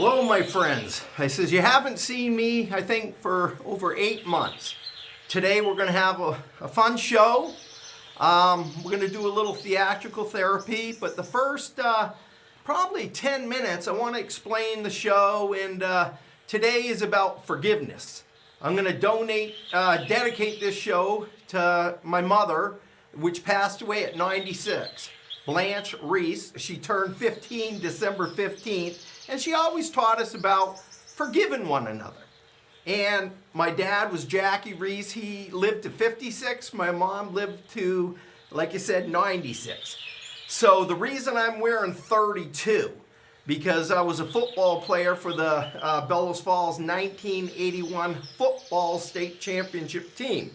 Hello, my friends. I says, you haven't seen me, I think, for over 8 months. Today we're going to have a fun show. We're going to do a little theatrical therapy, but the first probably 10 minutes, I want to explain the show, and today is about forgiveness. I'm going to dedicate this show to my mother, which passed away at 96. Blanche Reis. She turned 15 December 15th, and she always taught us about forgiving one another. And my dad was Jackie Reis. He lived to 56. My mom lived to, like I said, 96. So the reason I'm wearing 32, because I was a football player for the Bellows Falls 1981 football state championship team.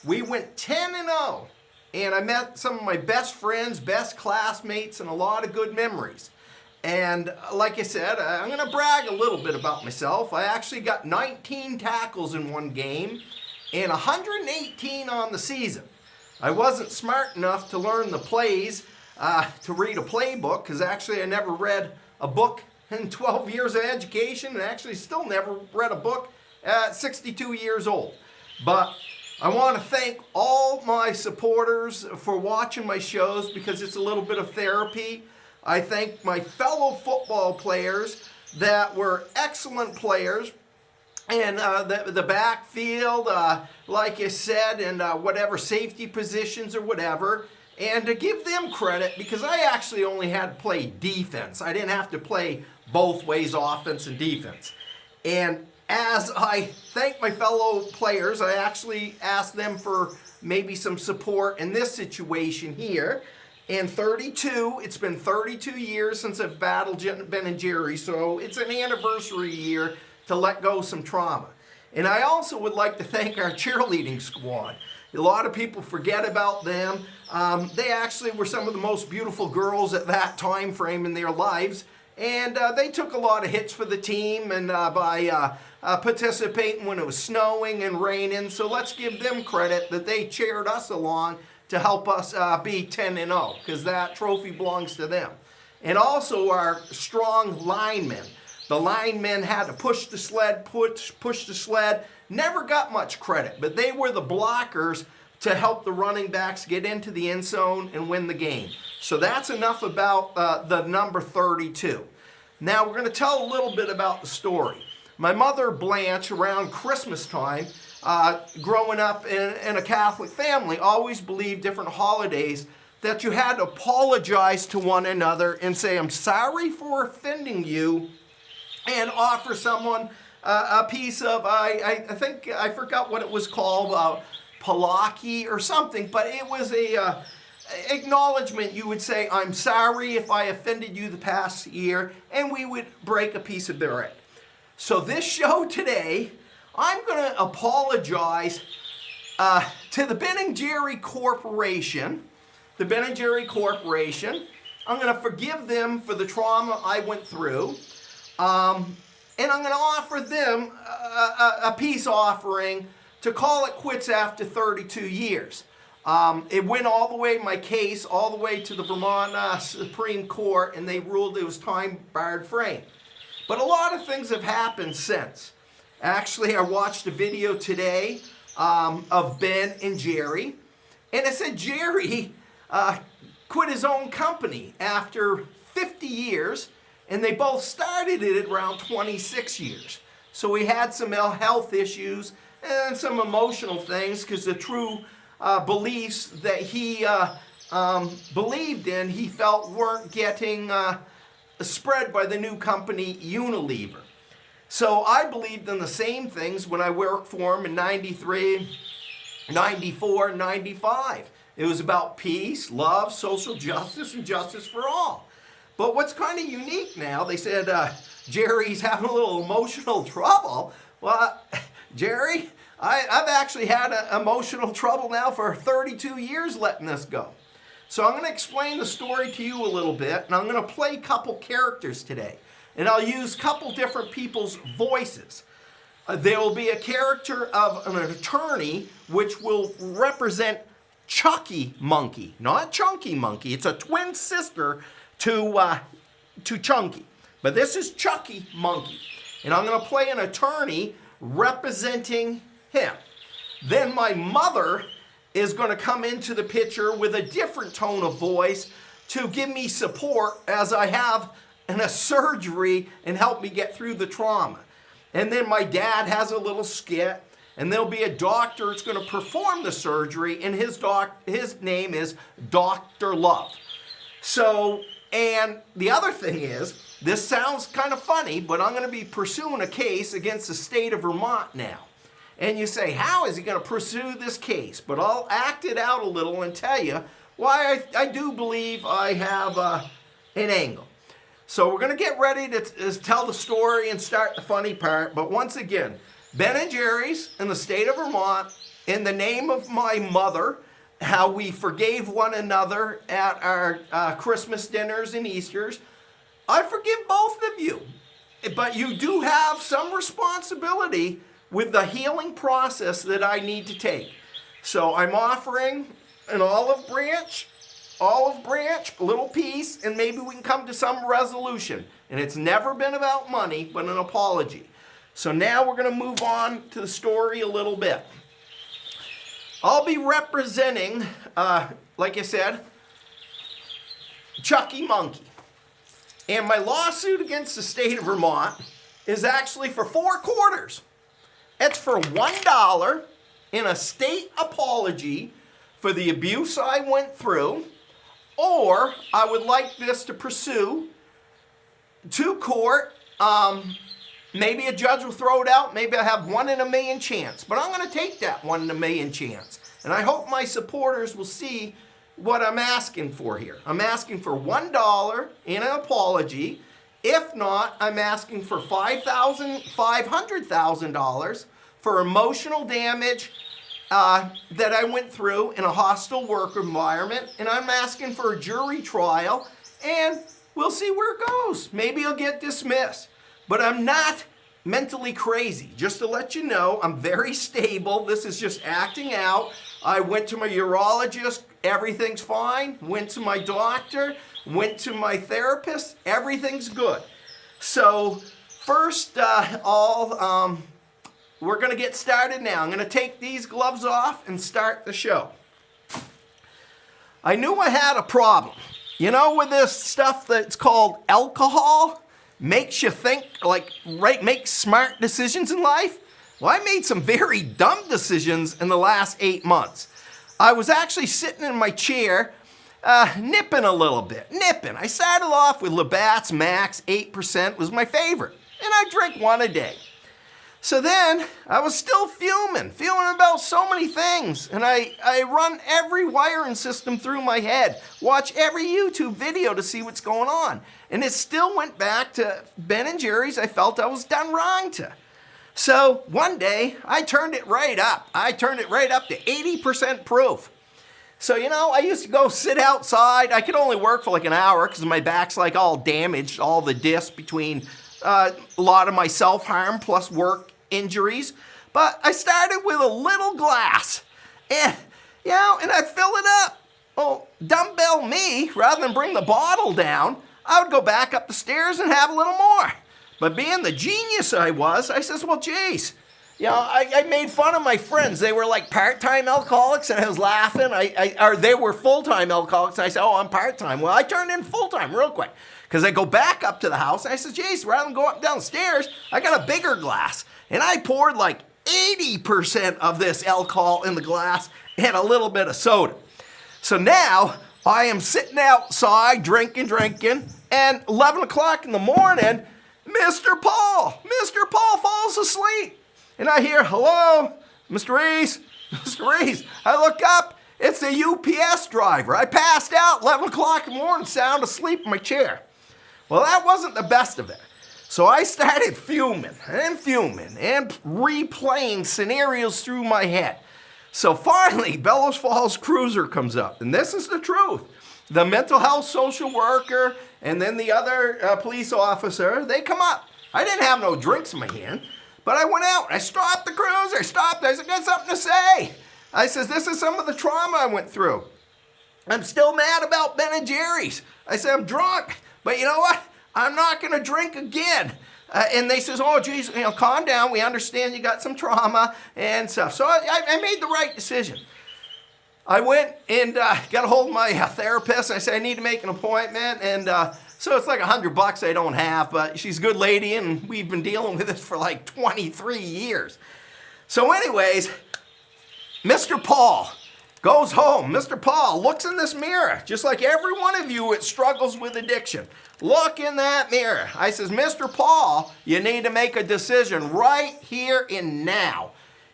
We went 10-0. And I met some of my best friends, best classmates, and a lot of good memories. And like I said, I'm going to brag a little bit about myself. I actually got 19 tackles in one game and 118 on the season. I wasn't smart enough to learn the plays, to read a playbook, because actually I never read a book in 12 years of education, and actually still never read a book at 62 years old. But I want to thank all my supporters for watching my shows, because it's a little bit of therapy. I thank my fellow football players that were excellent players, and the backfield, like I said, and whatever safety positions or whatever, and to give them credit, because I actually only had to play defense. I didn't have to play both ways, offense and defense. And as I thank my fellow players, I actually asked them for maybe some support in this situation here. And 32, it's been 32 years since I've battled Ben and Jerry, so it's an anniversary year to let go some trauma. And I also would like to thank our cheerleading squad. A lot of people forget about them. They actually were some of the most beautiful girls at that time frame in their lives. And they took a lot of hits for the team, and by participating when it was snowing and raining. So let's give them credit that they cheered us along to help us be 10-0, because that trophy belongs to them. And also our strong linemen. The linemen had to push the sled, push the sled. Never got much credit, but they were the blockers to help the running backs get into the end zone and win the game. So that's enough about the number 32. Now we're going to tell a little bit about the story. My mother, Blanche, around Christmas time, growing up in a Catholic family, always believed different holidays that you had to apologize to one another and say, I'm sorry for offending you, and offer someone a piece of, I think, I forgot what it was called, palaki or something, but it was a acknowledgement. You would say, I'm sorry if I offended you the past year, and we would break a piece of bread. So this show today, I'm going to apologize to the Ben & Jerry Corporation. The Ben & Jerry Corporation. I'm going to forgive them for the trauma I went through. And I'm going to offer them a peace offering to call it quits after 32 years. It went all the way, my case, all the way to the Vermont Supreme Court, and they ruled it was time-barred frame. But a lot of things have happened since. Actually, I watched a video today of Ben and Jerry, and it said Jerry quit his own company after 50 years, and they both started it at around 26 years. So he had some health issues and some emotional things, because the true beliefs that he believed in, he felt weren't getting spread by the new company Unilever. So I believed in the same things when I worked for him in 93, 94, 95. It was about peace, love, social justice, and justice for all. But what's kind of unique now, they said Jerry's having a little emotional trouble. Well, Jerry, I've actually had emotional trouble now for 32 years letting this go. So I'm going to explain the story to you a little bit, and I'm going to play a couple characters today. And I'll use a couple different people's voices. There will be a character of an attorney, which will represent Chucky Monkey, not Chunky Monkey. It's a twin sister to Chunky. But this is Chucky Monkey. And I'm going to play an attorney representing him. Then my mother is going to come into the picture with a different tone of voice to give me support as I have a surgery and help me get through the trauma. And then my dad has a little skit, and there'll be a doctor that's going to perform the surgery, and his name is Dr. Love. So, and the other thing is, this sounds kind of funny, but I'm going to be pursuing a case against the state of Vermont now. And you say, how is he going to pursue this case? But I'll act it out a little and tell you why I do believe I have an angle. So we're going to get ready to tell the story and start the funny part. But once again, Ben & Jerry's in the state of Vermont, in the name of my mother, how we forgave one another at our Christmas dinners and Easters. I forgive both of you, but you do have some responsibility with the healing process that I need to take. So I'm offering an olive branch, a little piece, and maybe we can come to some resolution. And it's never been about money, but an apology. So now we're going to move on to the story a little bit. I'll be representing, like I said, Chucky Monkey. And my lawsuit against the state of Vermont is actually for 4 quarters. It's for $1 in a state apology for the abuse I went through, or I would like this to pursue to court. Maybe a judge will throw it out. Maybe I have 1 in a million chance. But I'm going to take that 1 in a million chance. And I hope my supporters will see what I'm asking for here. I'm asking for $1 in an apology. If not, I'm asking for $500,000 for emotional damage that I went through in a hostile work environment. And I'm asking for a jury trial. And we'll see where it goes. Maybe I'll get dismissed. But I'm not mentally crazy. Just to let you know, I'm very stable. This is just acting out. I went to my urologist. Everything's fine. Went to my doctor. Went to my therapist. Everything's good. So first, we're going to get started now. I'm going to take these gloves off and start the show. I knew I had a problem. You know, with this stuff that's called alcohol, makes you think, make smart decisions in life? Well, I made some very dumb decisions in the last 8 months. I was actually sitting in my chair, nipping a little bit. I started off with Labatt's Max 8% was my favorite, and I drink 1 a day. So then, I was still fuming about so many things, and I run every wiring system through my head, watch every YouTube video to see what's going on, and it still went back to Ben & Jerry's I felt I was done wrong to. So one day, I turned it right up. I turned it right up to 80% proof. So, you know, I used to go sit outside. I could only work for like an hour because my back's like all damaged, all the discs between a lot of my self-harm plus work injuries. But I started with a little glass, and I'd fill it up. Oh, dumbbell me, rather than bring the bottle down, I would go back up the stairs and have a little more. But being the genius I was, I says, well, geez, I made fun of my friends. They were like part-time alcoholics, and I was laughing. Or they were full-time alcoholics, and I said, oh, I'm part-time. Well, I turned in full-time real quick, because I go back up to the house, and I said, geez, rather than go up and down the stairs, I got a bigger glass. And I poured like 80% of this alcohol in the glass and a little bit of soda. So now I am sitting outside drinking, and 11 o'clock in the morning, Mr. Paul falls asleep. And I hear, hello, Mr. Reis. I look up, it's the UPS driver. I passed out 11 o'clock in the morning, sound asleep in my chair. Well, that wasn't the best of it. So I started fuming and replaying scenarios through my head. So finally, Bellows Falls Cruiser comes up, and this is the truth. The mental health social worker and then the other police officer, they come up. I didn't have no drinks in my hand, but I went out. I stopped the cruiser. I said, I got something to say. I says, this is some of the trauma I went through. I'm still mad about Ben & Jerry's. I said, I'm drunk, but you know what? I'm not going to drink again. And they says, oh, geez, calm down. We understand you got some trauma and stuff. So I made the right decision. I went and got a hold of my therapist. I said, I need to make an appointment. And so it's like $100 I don't have, but she's a good lady, and we've been dealing with this for like 23 years. So anyways, Mr. Paul goes home. Mr. Paul looks in this mirror, just like every one of you that struggles with addiction. Look in that mirror. I says, Mr. Paul, you need to make a decision right here and now.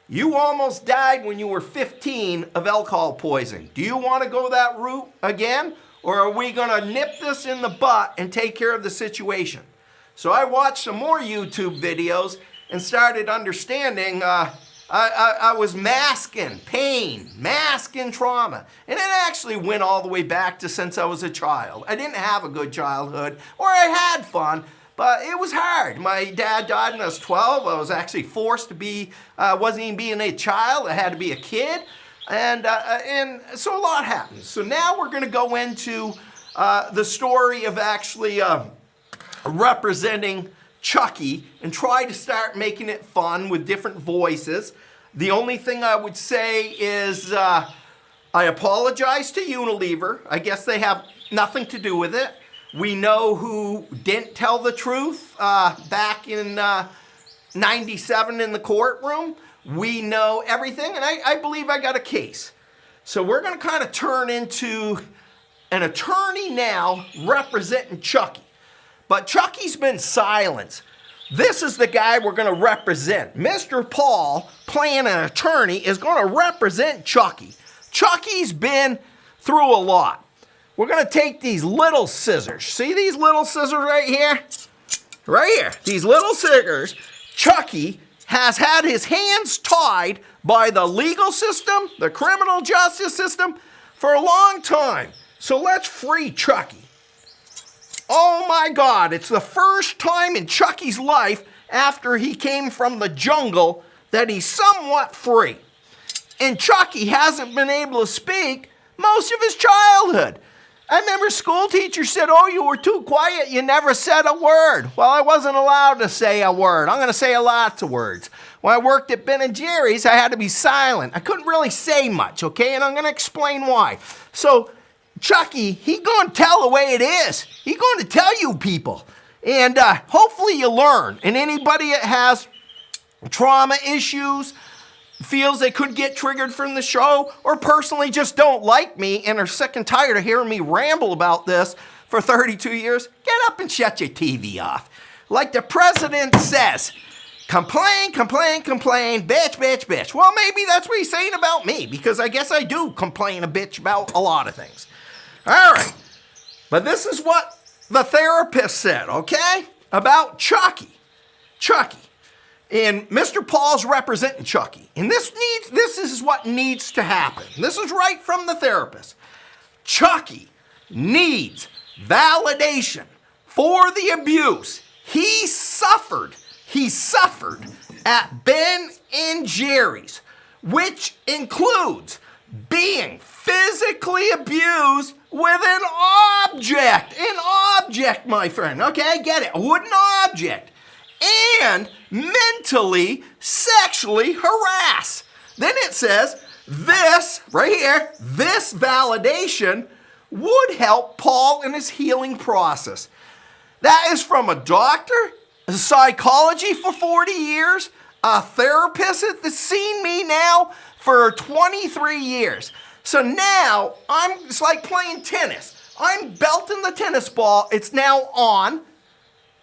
You almost died when you were 15 of alcohol poisoning. Do you want to go that route again? Or are we going to nip this in the butt and take care of the situation? So I watched some more YouTube videos and started understanding I was masking pain, masking trauma. And it actually went all the way back to since I was a child. I didn't have a good childhood, or I had fun, but it was hard. My dad died when I was 12. I was actually forced to be, wasn't even being a child. I had to be a kid. And so a lot happened. So now we're going to go into the story of actually representing Chucky and try to start making it fun with different voices. The only thing I would say is I apologize to Unilever. I guess they have nothing to do with it. We know who didn't tell the truth back in 97 in the courtroom. We know everything, and I believe I got a case. So we're going to kind of turn into an attorney now representing Chucky. But Chucky's been silenced. This is the guy we're going to represent. Mr. Paul, playing an attorney, is going to represent Chucky. Chucky's been through a lot. We're going to take these little scissors. See these little scissors right here? Right here. These little scissors. Chucky has had his hands tied by the legal system, the criminal justice system, for a long time. So let's free Chucky. Oh my God, it's the first time in Chucky's life after he came from the jungle that he's somewhat free. And Chucky hasn't been able to speak most of his childhood. I remember school teachers said, oh, you were too quiet, you never said a word. Well, I wasn't allowed to say a word. I'm going to say lots of words. When I worked at Ben & Jerry's, I had to be silent. I couldn't really say much, okay? And I'm going to explain why. So Chucky, he going to tell the way it is. He going to tell you people. And hopefully you learn. And anybody that has trauma issues, feels they could get triggered from the show, or personally just don't like me and are sick and tired of hearing me ramble about this for 32 years, get up and shut your TV off. Like the president says, complain, complain, complain, bitch, bitch, bitch. Well, maybe that's what he's saying about me, because I guess I do complain a bitch about a lot of things. All right, but this is what the therapist said, okay, about Chucky. Chucky. And Mr. Paul's representing Chucky. And this is what needs to happen. This is right from the therapist. Chucky needs validation for the abuse he suffered at Ben & Jerry's, which includes being physically abused with an object, my friend. Okay, get it, a wooden object. And mentally, sexually harass. Then it says, this, right here, this validation would help Paul in his healing process. That is from a doctor, a psychology for 40 years, a therapist that's seen me now for 23 years. So now, it's like playing tennis. I'm belting the tennis ball. It's now on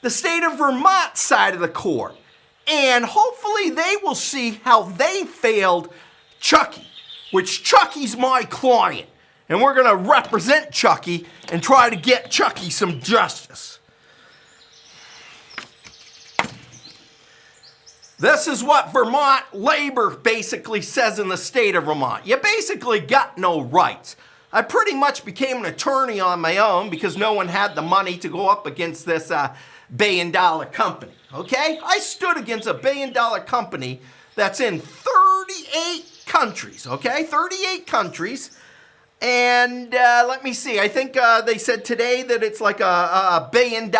the state of Vermont side of the court. And hopefully they will see how they failed Chucky, which Chucky's my client. And we're going to represent Chucky and try to get Chucky some justice. This is what Vermont labor basically says in the state of Vermont. You basically got no rights. I pretty much became an attorney on my own because no one had the money to go up against this billion-dollar company, okay? I stood against a billion-dollar company that's in 38 countries, okay? 38 countries. And let me see. I think they said today that it's like a $1 billion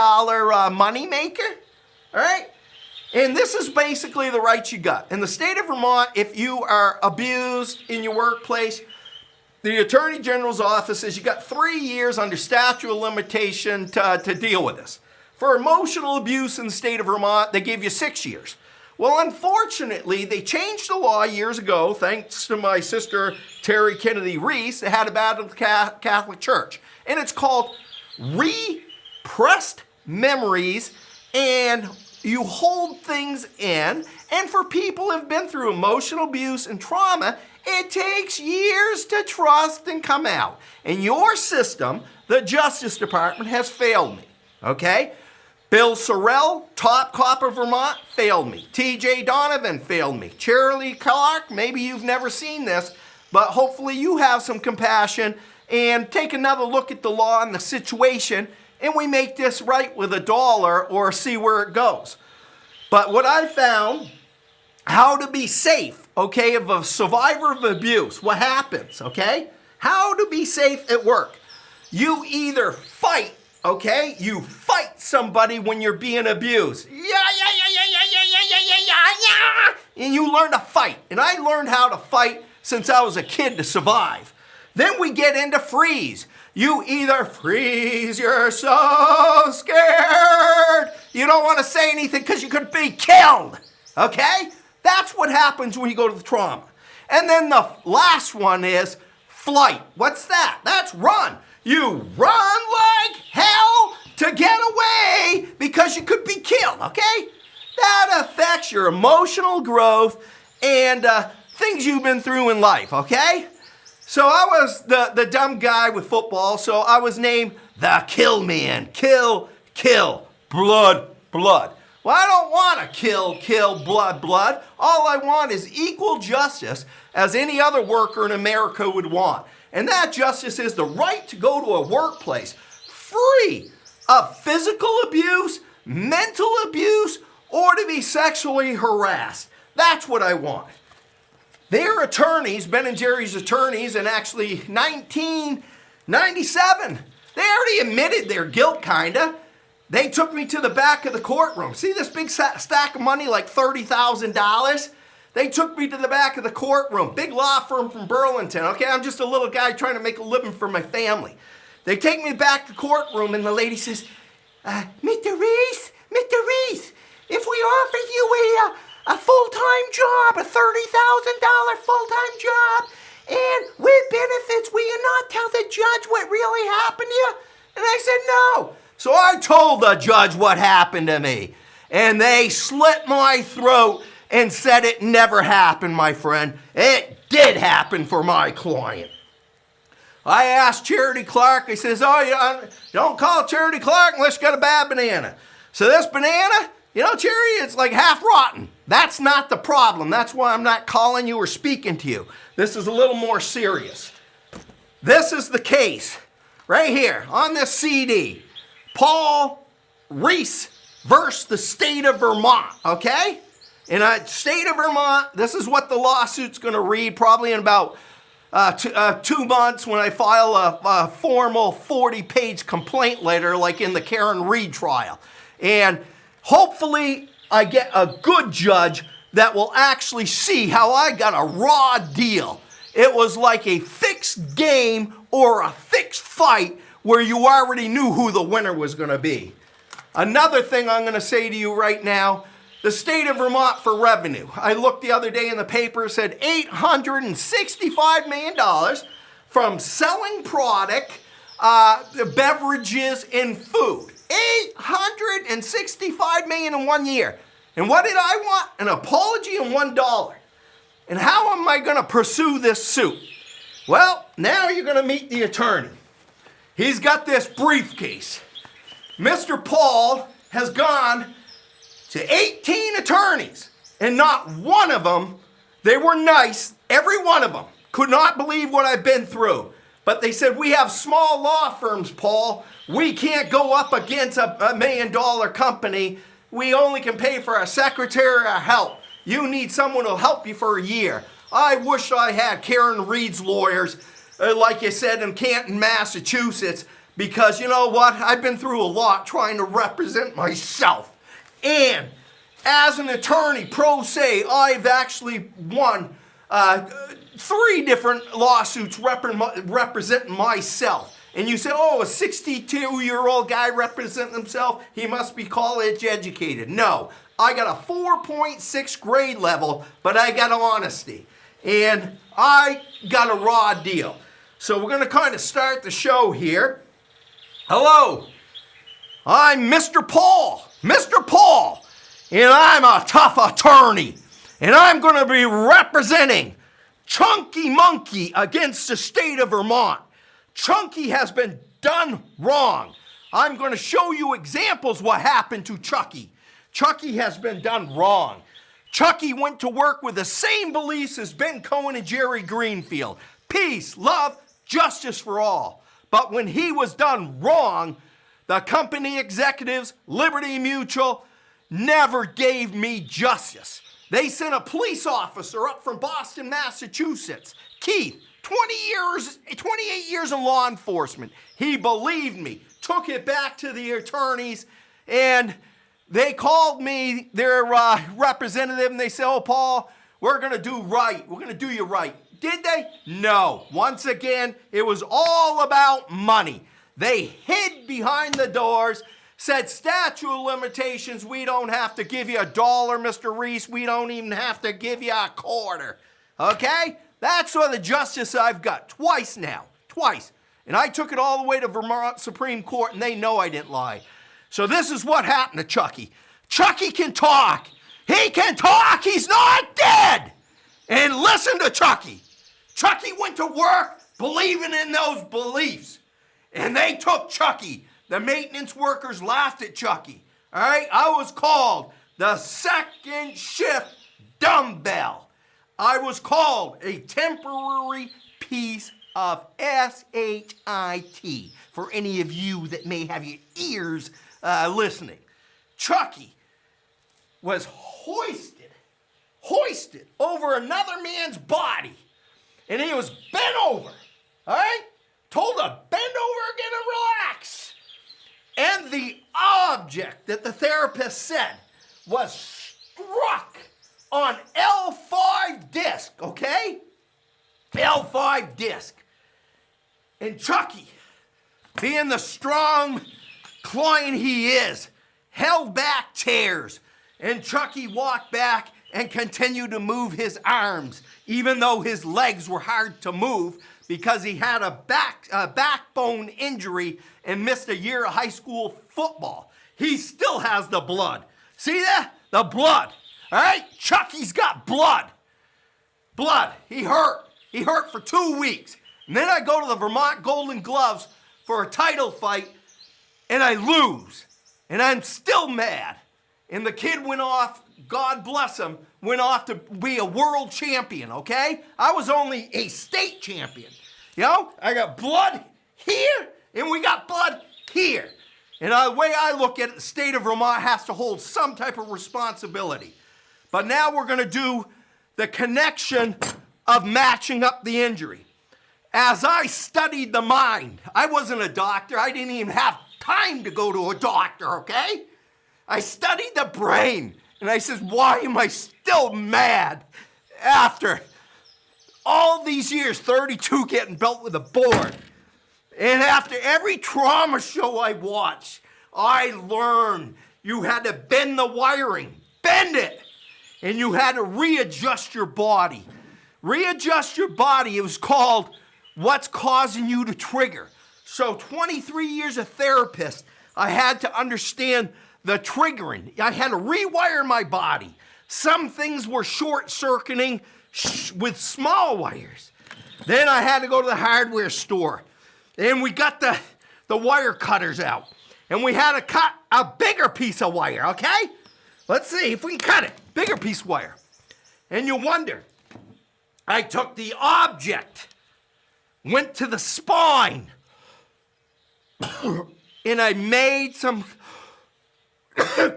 money maker. All right? And this is basically the rights you got. In the state of Vermont, if you are abused in your workplace, the Attorney General's office says you got 3 years under statute of limitation to deal with this. For emotional abuse in the state of Vermont, they give you 6 years. Well, unfortunately, they changed the law years ago, thanks to my sister, Terry Kennedy Reis, that had a battle with the Catholic Church. And it's called repressed memories, and you hold things in. And for people who have been through emotional abuse and trauma, it takes years to trust and come out. And your system, the Justice Department, has failed me, okay? Bill Sorrell, top cop of Vermont, failed me. T.J. Donovan failed me. Charlie Clark, maybe you've never seen this, but hopefully you have some compassion and take another look at the law and the situation, and we make this right with $1 or see where it goes. But what I found, how to be safe, okay, of a survivor of abuse, what happens, okay? How to be safe at work. You either fight, okay? You fight somebody when you're being abused. Yeah. And you learn to fight. And I learned how to fight since I was a kid to survive. Then we get into freeze. You either freeze, you're so scared, you don't want to say anything because you could be killed, okay? That's what happens when you go to the trauma. And then the last one is flight. What's that? That's run. You run like hell to get away because you could be killed, okay? That affects your emotional growth and things you've been through in life, okay? So I was the dumb guy with football, so I was named the Kill Man. Kill, blood. Well, I don't want to kill, blood. All I want is equal justice as any other worker in America would want. And that justice is the right to go to a workplace free of physical abuse, mental abuse, or to be sexually harassed. That's what I want. Their attorneys, Ben and Jerry's attorneys, in actually 1997, they already admitted their guilt, kinda. They took me to the back of the courtroom. See this big stack of money, like $30,000? They took me to the back of the courtroom. Big law firm from Burlington. Okay, I'm just a little guy trying to make a living for my family. They take me back to the courtroom, and the lady says, Mr. Reis, if we offer you a full-time job, a $30,000 full-time job, and with benefits, will you not tell the judge what really happened to you? And I said, no. So I told the judge what happened to me, and they slit my throat and said it never happened, my friend. It did happen for my client. I asked Charity Clark, I says, you don't call Charity Clark unless you got a bad banana. So this banana, Charity, it's like half rotten. That's not the problem. That's why I'm not calling you or speaking to you. This is a little more serious. This is the case right here on this CD. Paul Reis versus the state of Vermont, okay? In the state of Vermont, this is what the lawsuit's going to read probably in about 2 months when I file a formal 40-page complaint letter like in the Karen Reed trial. And hopefully I get a good judge that will actually see how I got a raw deal. It was like a fixed game or a fixed fight where you already knew who the winner was going to be. Another thing I'm going to say to you right now, the state of Vermont for revenue. I looked the other day in the paper, it said $865 million from selling product, beverages, and food. $865 million in 1 year. And what did I want? An apology and $1. And how am I going to pursue this suit? Well, now you're going to meet the attorney. He's got this briefcase. Mr. Paul has gone to 18 attorneys, and not one of them, they were nice, every one of them, could not believe what I've been through. But they said, we have small law firms, Paul. We can't go up against a $1 million company. We only can pay for our secretary or help. You need someone who'll help you for a year. I wish I had Karen Reed's lawyers. like you said, in Canton, Massachusetts, because you know what? I've been through a lot trying to represent myself. And as an attorney, pro se, I've actually won 3 different lawsuits representing myself. And you say, oh, a 62-year-old guy representing himself, he must be college educated. No, I got a 4.6 grade level, but I got honesty. And I got a raw deal. So we're going to kind of start the show here. Hello, I'm Mr. Paul, and I'm a tough attorney. And I'm going to be representing Chucky Monkey against the state of Vermont. Chucky has been done wrong. I'm going to show you examples what happened to Chucky. Chucky has been done wrong. Chucky went to work with the same beliefs as Ben Cohen and Jerry Greenfield. Peace, love, justice for all. But when he was done wrong, the company executives, Liberty Mutual, never gave me justice. They sent a police officer up from Boston, Massachusetts, Keith, 28 years in law enforcement. He believed me, took it back to the attorneys, and they called me, their representative, and they said, oh, Paul, we're going to do right. We're going to do you right. Did they? No. Once again, it was all about money. They hid behind the doors, said statute of limitations, we don't have to give you $1, Mr. Reis. We don't even have to give you a quarter. Okay? That's sort of the justice I've got. Twice now. Twice. And I took it all the way to Vermont Supreme Court, and they know I didn't lie. So this is what happened to Chucky. Chucky can talk. He can talk. He's not dead. And listen to Chucky. Chucky went to work believing in those beliefs. And they took Chucky. The maintenance workers laughed at Chucky. All right? I was called the second shift dumbbell. I was called a temporary piece of SHIT for any of you that may have your ears listening. Chucky was hoisted over another man's body. And he was bent over, all right? Told to bend over again and relax. And the object that the therapist said was struck on L5 disc, okay? L5 disc. And Chucky, being the strong client he is, held back tears. And Chucky walked back and continued to move his arms, even though his legs were hard to move because he had a backbone injury and missed a year of high school football. He still has the blood. See that? The blood. All right? Chucky's got blood. Blood. He hurt. He hurt for 2 weeks. And then I go to the Vermont Golden Gloves for a title fight, and I lose. And I'm still mad. And the kid went off, God bless him, went off to be a world champion, okay? I was only a state champion. You know, I got blood here, and we got blood here. And the way I look at it, the state of Vermont has to hold some type of responsibility. But now we're going to do the connection of matching up the injury. As I studied the mind, I wasn't a doctor. I didn't even have time to go to a doctor, okay? I studied the brain, and I said, why am I still mad after all these years, 32 getting built with a board? And after every trauma show I watched, I learned you had to bend the wiring, bend it, and you had to readjust your body. Readjust your body, it was called what's causing you to trigger. So 23 years of therapist, I had to understand the triggering. I had to rewire my body. Some things were short-circuiting with small wires. Then I had to go to the hardware store. And we got the wire cutters out. And we had to cut a bigger piece of wire, okay? Let's see if we can cut it. Bigger piece of wire. And you wonder, I took the object, went to the spine, and I made some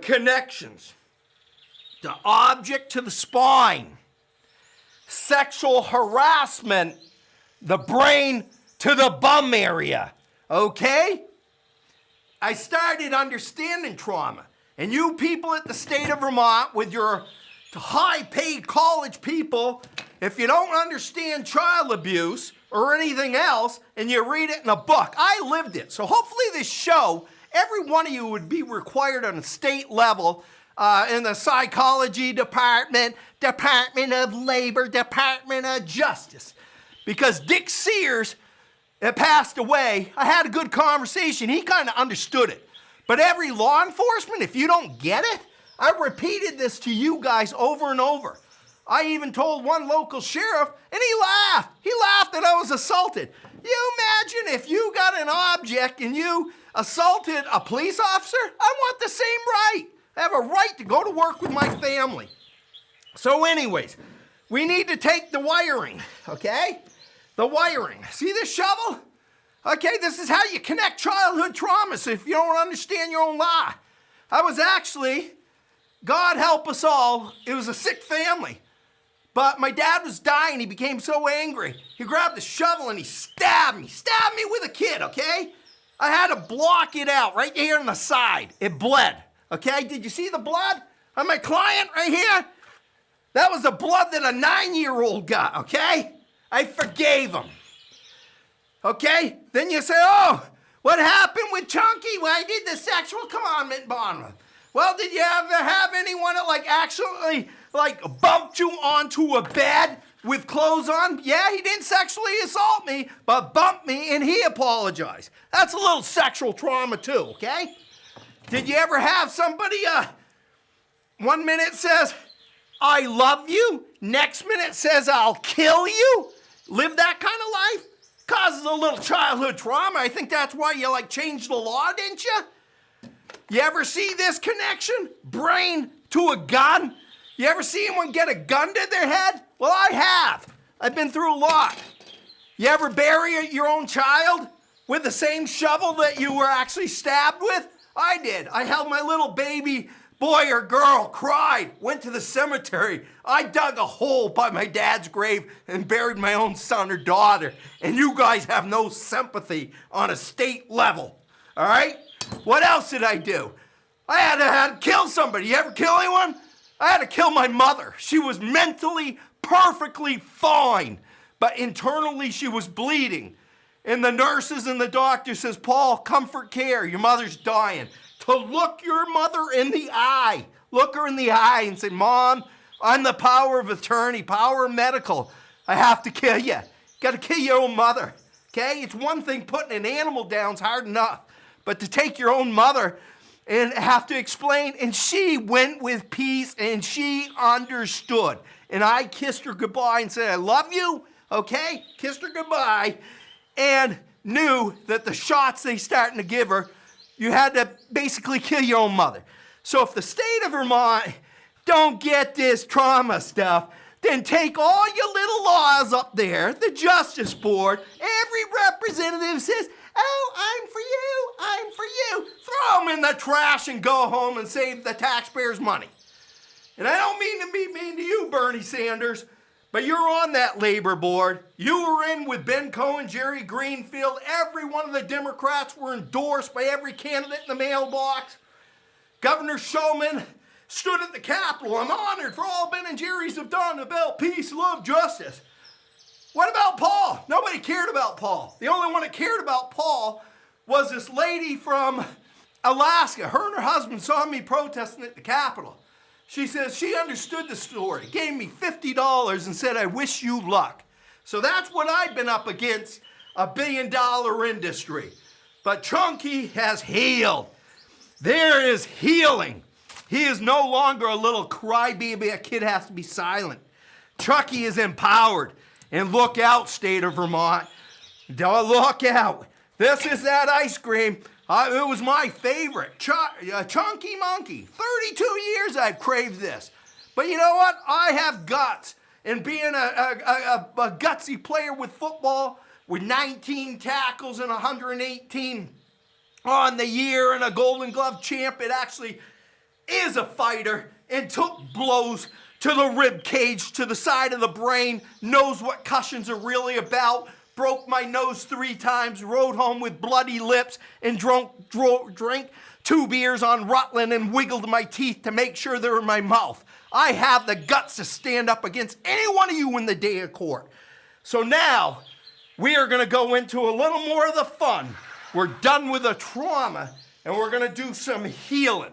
connections. The object to the spine. Sexual harassment the brain to the bum area, okay? I started understanding trauma. And you people at the state of Vermont with your high-paid college people, if you don't understand child abuse or anything else and you read it in a book, I lived it. So hopefully this show, every one of you would be required on a state level in the psychology department, Department of Labor, Department of Justice. Because Dick Sears that passed away, I had a good conversation. He kind of understood it. But every law enforcement, if you don't get it, I repeated this to you guys over and over. I even told one local sheriff, and he laughed. He laughed that I was assaulted. You imagine if you got an object and you assaulted a police officer? I want the same right. I have a right to go to work with my family. So anyways, we need to take the wiring, okay? The wiring. See this shovel? Okay, this is how you connect childhood trauma, so if you don't understand your own law. I was actually, God help us all, it was a sick family. But my dad was dying, he became so angry. He grabbed the shovel and he stabbed me with a kid, okay? I had to block it out right here on the side. It bled, okay? Did you see the blood on my client right here? That was the blood that a 9-year-old got, okay? I forgave him. Okay? Then you say, oh, what happened with Chunky? Why did the sexual comment bond? Well, did you ever have anyone that actually bumped you onto a bed with clothes on? Yeah, he didn't sexually assault me, but bumped me and he apologized. That's a little sexual trauma too, okay? Did you ever have somebody, 1 minute says, I love you, next minute says, I'll kill you? Live that kind of life? Causes a little childhood trauma. I think that's why you changed the law, didn't you? You ever see this connection? Brain to a gun? You ever see anyone get a gun to their head? Well, I have. I've been through a lot. You ever bury your own child with the same shovel that you were actually stabbed with? I did. I held my little baby boy or girl, cried, went to the cemetery. I dug a hole by my dad's grave and buried my own son or daughter. And you guys have no sympathy on a state level, all right? What else did I do? I had to kill somebody. You ever kill anyone? I had to kill my mother. She was mentally perfectly fine, but internally she was bleeding. And the nurses and the doctor says, Paul, comfort care, your mother's dying. To look your mother in the eye. Look her in the eye and say, Mom, I'm the power of attorney, power of medical. I have to kill you. Got to kill your own mother. Okay? It's one thing putting an animal down is hard enough. But to take your own mother and have to explain, and she went with peace and she understood. And I kissed her goodbye and said, I love you. Okay? Kissed her goodbye and knew that the shots they starting to give her, you had to basically kill your own mother. So if the state of Vermont don't get this trauma stuff, then take all your little laws up there, the Justice Board, every representative says, oh, I'm for you. Throw them in the trash and go home and save the taxpayers' money. And I don't mean to be mean to you, Bernie Sanders, but you're on that labor board. You were in with Ben Cohen, Jerry Greenfield. Every one of the Democrats were endorsed by every candidate in the mailbox. Governor Shulman stood at the Capitol. I'm honored for all Ben and Jerry's have done about peace, love, justice. What about Paul? Nobody cared about Paul. The only one that cared about Paul was this lady from Alaska. Her and her husband saw me protesting at the Capitol. She says she understood the story, gave me $50 and said, I wish you luck. So that's what I've been up against, $1 billion industry. But Chunky has healed. There is healing. He is no longer a little crybaby. A kid has to be silent. Chucky is empowered. And look out, state of Vermont. Don't look out. This is that ice cream. It was my favorite. Chunky Monkey. 32 years I've craved this. But you know what? I have guts. And being a gutsy player with football, with 19 tackles and 118 on the year and a Golden Glove champ, it actually is a fighter and took blows to the rib cage, to the side of the brain, knows what concussions are really about, broke my nose 3 times, rode home with bloody lips, and drank 2 beers on Rutland and wiggled my teeth to make sure they were in my mouth. I have the guts to stand up against any one of you in the day of court. So now, we are going to go into a little more of the fun. We're done with the trauma, and we're going to do some healing.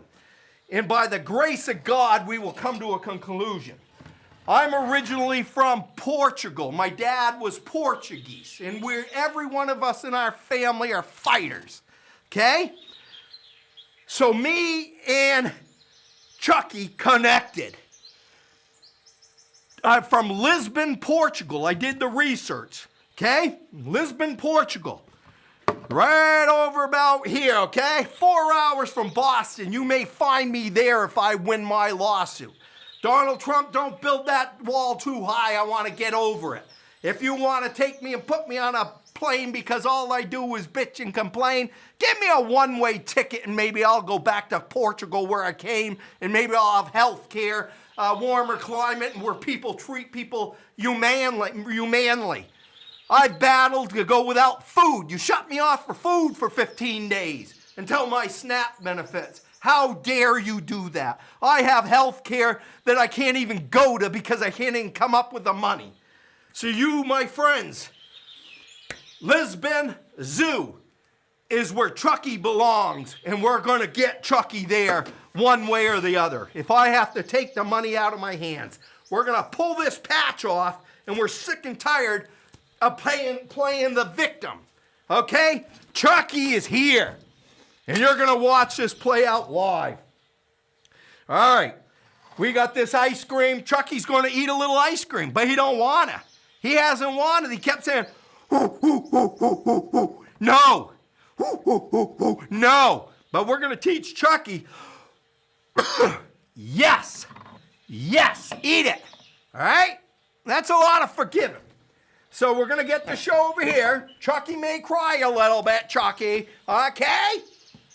And by the grace of God, we will come to a conclusion. I'm originally from Portugal. My dad was Portuguese, and every one of us in our family are fighters, okay? So me and Chucky connected. I'm from Lisbon, Portugal. I did the research, okay? Lisbon, Portugal. Right over about here, okay? 4 hours from Boston. You may find me there if I win my lawsuit. Donald Trump, don't build that wall too high. I want to get over it. If you want to take me and put me on a plane because all I do is bitch and complain, give me a one-way ticket and maybe I'll go back to Portugal where I came, and maybe I'll have health care, warmer climate, and where people treat people humanely. I battled to go without food. You shut me off for food for 15 days until my SNAP benefits. How dare you do that? I have health care that I can't even go to because I can't even come up with the money. So you, my friends, Lisbon Zoo is where Chucky belongs, and we're going to get Chucky there one way or the other. If I have to take the money out of my hands, we're going to pull this patch off, and we're sick and tired of playing the victim. Okay? Chucky is here. And you're going to watch this play out live. All right. We got this ice cream. Chucky's going to eat a little ice cream, but he don't want to. He hasn't wanted. He kept saying, "Hoo, hoo, hoo, hoo, hoo, hoo. No. Hoo, hoo, hoo, hoo. No." But we're going to teach Chucky, yes. Yes. Eat it. All right? That's a lot of forgiving. So we're going to get the show over here. Chucky may cry a little bit, Chucky. Okay?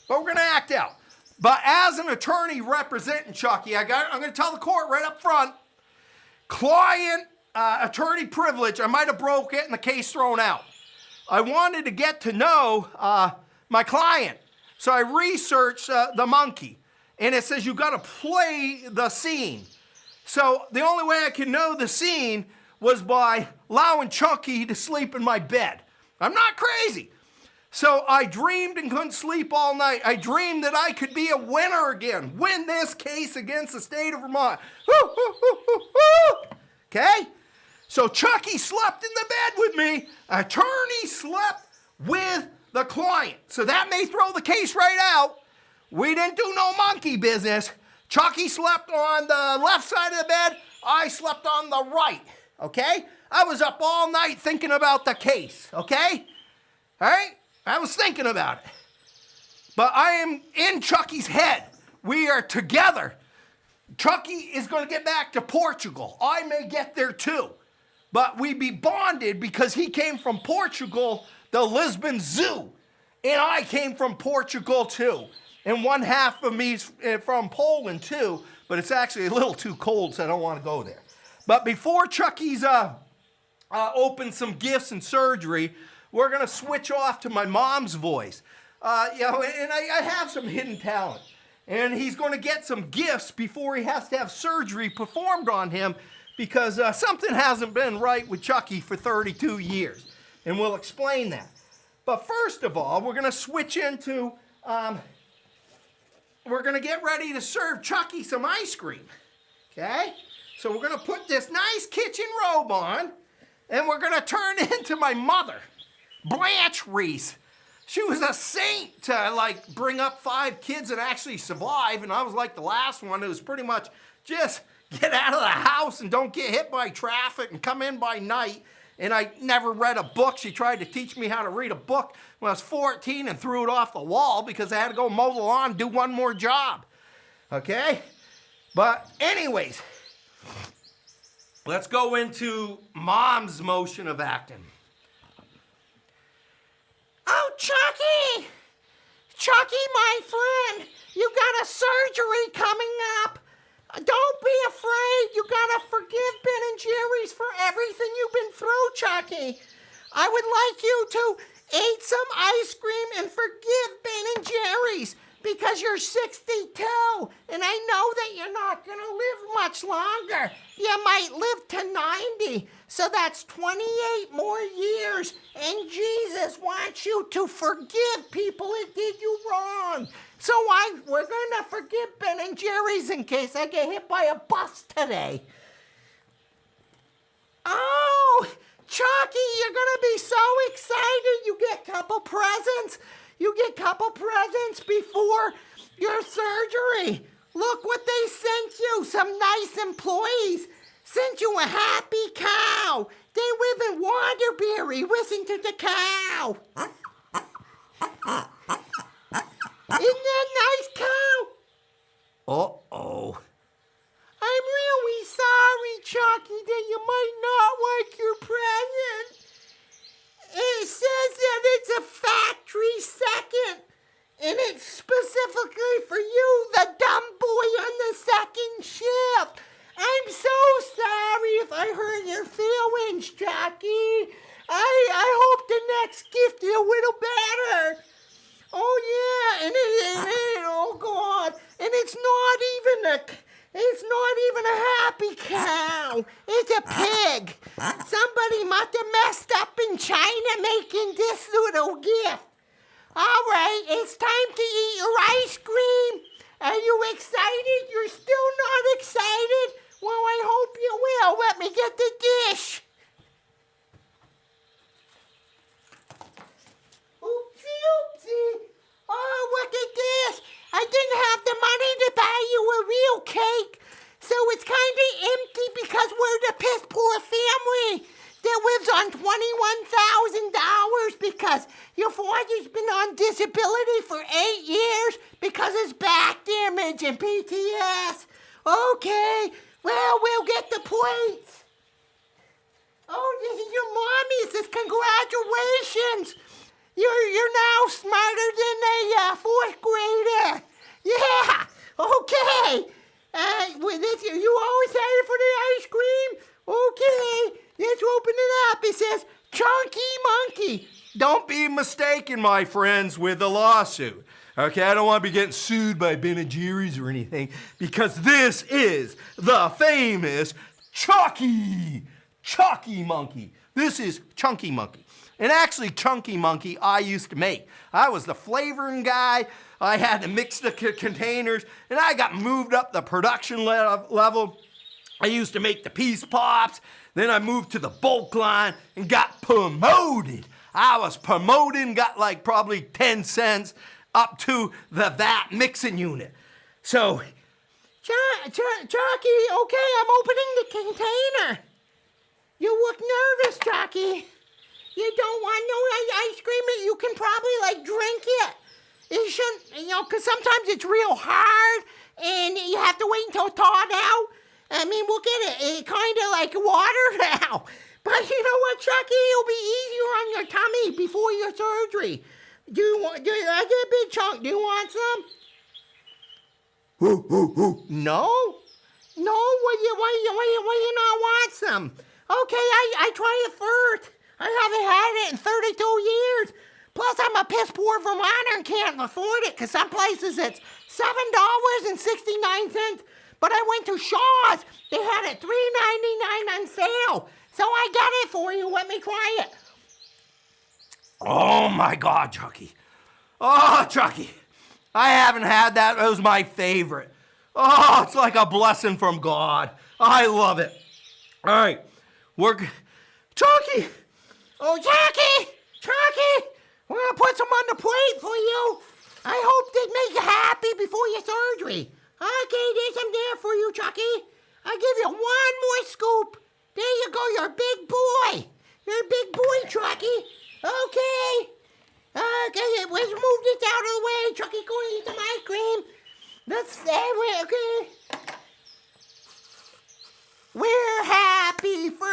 But we're going to act out. But as an attorney representing Chucky, I'm going to tell the court right up front, client attorney privilege, I might have broke it and the case thrown out. I wanted to get to know my client. So I researched the monkey. And it says you got to play the scene. So the only way I could know the scene was by allowing Chucky to sleep in my bed. I'm not crazy. So I dreamed and couldn't sleep all night. I dreamed that I could be a winner again. Win this case against the state of Vermont. Okay? So Chucky slept in the bed with me. Attorney slept with the client. So that may throw the case right out. We didn't do no monkey business. Chucky slept on the left side of the bed. I slept on the right. Okay? I was up all night thinking about the case. Okay? All right? I was thinking about it. But I am in Chucky's head. We are together. Chucky is going to get back to Portugal. I may get there too. But we be bonded because he came from Portugal, the Lisbon Zoo. And I came from Portugal too. And one half of me's from Poland too. But it's actually a little too cold, so I don't want to go there. But before Chucky's open some gifts and surgery, we're going to switch off to my mom's voice. And I have some hidden talent. And he's going to get some gifts before he has to have surgery performed on him because something hasn't been right with Chucky for 32 years. And we'll explain that. But first of all, we're going to switch into, we're going to get ready to serve Chucky some ice cream. Okay? So we're going to put this nice kitchen robe on, and we're going to turn into my mother. Blanche Reis. She was a saint to bring up 5 kids and actually survive, and I was like the last one who was pretty much just get out of the house and don't get hit by traffic and come in by night. And I never read a book. She tried to teach me how to read a book when I was 14 and threw it off the wall because I had to go mow the lawn and do one more job. Okay? But anyways, let's go into Mom's motion of acting. Oh, Chucky! Chucky, my friend, you got a surgery coming up. Don't be afraid. You gotta forgive Ben and Jerry's for everything you've been through, Chucky. I would like you to eat some ice cream and forgive Ben and Jerry's because you're 62, and I know that you're not going to live much longer. You might live to 90, so that's 28 more years, and Jesus wants you to forgive people that did you wrong. So we're going to forgive Ben and Jerry's in case I get hit by a bus today. Oh, Chucky, you're going to be so excited. You get a couple presents. You get a couple presents before your surgery. Look what they sent you. Some nice employees sent you a happy cow. They live in Waterbury. Listen to the cow. Isn't that nice cow? Uh-oh. I'm really sorry, Chucky, that you might not like your present. It says that it's a factory second, and it's specifically for you, the dumb boy on the second shift. I'm so sorry if I hurt your feelings, Chucky. I hope the next gift is a little better. Oh, yeah, and oh, God, and it's not even a happy cow. It's a pig. Somebody must have messed up in China making this little gift. All right, it's time to eat your ice cream. Are you excited? You're still not excited? Well, I hope you will. Let me get the dish. Oopsie, oopsie. Oh, look at this. I didn't have the money to buy you a real cake, so it's kind of empty because we're the piss poor family that lives on $21,000 because your father's been on disability for 8 years because of his back damage and PTS. Okay, well, we'll get the plates. Oh, this is your mommy. It says congratulations. You're now smarter than a fourth grader. Yeah, okay. You always excited for the ice cream? Okay, let's open it up. It says Chucky Monkey. Don't be mistaken, my friends, with a lawsuit. Okay, I don't want to be getting sued by Ben & Jerry's or anything because this is the famous Chucky Monkey. This is Chunky Monkey. And actually, Chunky Monkey I used to make. I was the flavoring guy. I had to mix the containers, and I got moved up the production level. I used to make the Peace Pops. Then I moved to the bulk line and got promoted. I was promoted and got like probably 10 cents up to the VAT mixing unit. So, Chucky, okay, I'm opening the container. You look nervous, Chucky. You don't want no ice cream. You can probably, drink it. You shouldn't, because sometimes it's real hard, and you have to wait until it's thawed out. I mean, look at it. It's kind of like water now. But you know what, Chucky? It'll be easier on your tummy before your surgery. I get a big chunk. Do you want some? No? No? Why you not want some? Okay, I try it first. I haven't had it in 32 years. Plus, I'm a piss poor Vermonter and can't afford it because some places it's $7.69. But I went to Shaw's. They had it $3.99 on sale. So I got it for you. Let me try it. oh my God, Chucky. Oh, Chucky. I haven't had that. It was my favorite. Oh, it's like a blessing from God. I love it. All right. Chucky. Oh, Chucky! We're going to put some on the plate for you. I hope they make you happy before your surgery. Okay, there's some there for you, Chucky. I'll give you one more scoop. There you go, you're a big boy. You're a big boy, Chucky. Okay, let's move this out of the way. Chucky, go and eat some ice cream. Okay. We're happy for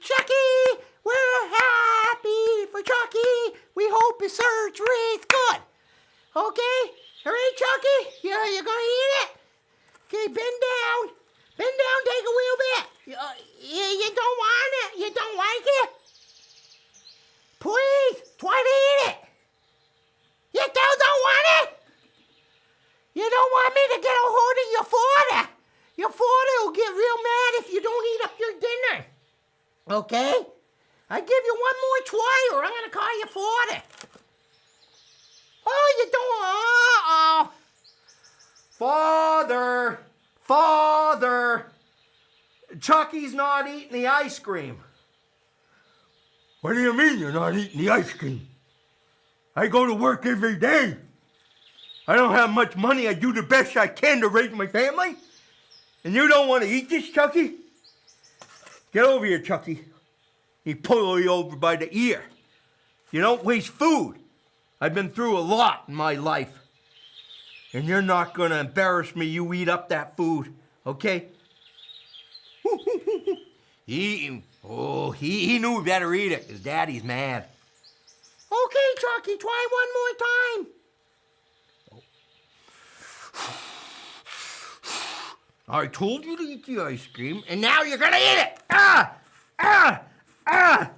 Chucky. We're happy for Chucky. We hope his surgery is good. Okay? All right, Chucky? Yeah, you're going to eat it? Okay, bend down. Bend down, take a little bit. You don't want it? You don't like it? Please, try to eat it. You still don't want it? You don't want me to get a hold of your father. Your father will get real mad if you don't eat up your dinner. Okay? I give you one more try or I'm going to call your father. Oh, you don't. Uh-oh. Father, Chucky's not eating the ice cream. What do you mean you're not eating the ice cream? I go to work every day. I don't have much money. I do the best I can to raise my family. And you don't want to eat this, Chucky? Get over here, Chucky. He pull you over by the ear. You don't waste food. I've been through a lot in my life. And you're not going to embarrass me. You eat up that food, okay? He knew we better eat it because Daddy's mad. Okay, Chucky, try one more time. I told you to eat the ice cream, and now you're gonna eat it! Ah! Ah! Ah!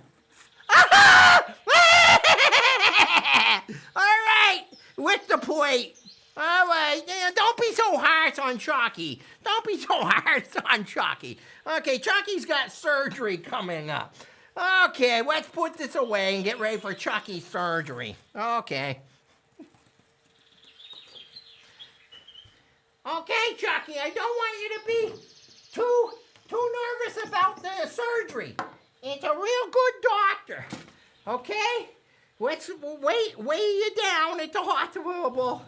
All right, with the plate. All right, don't be so harsh on Chucky. Don't be so harsh on Chucky. Okay, Chucky's got surgery coming up. Okay, let's put this away and get ready for Chucky's surgery. Okay. Okay, Chucky, I don't want you to be too nervous about the surgery. It's a real good doctor. Okay? Let's weigh you down at the hospital.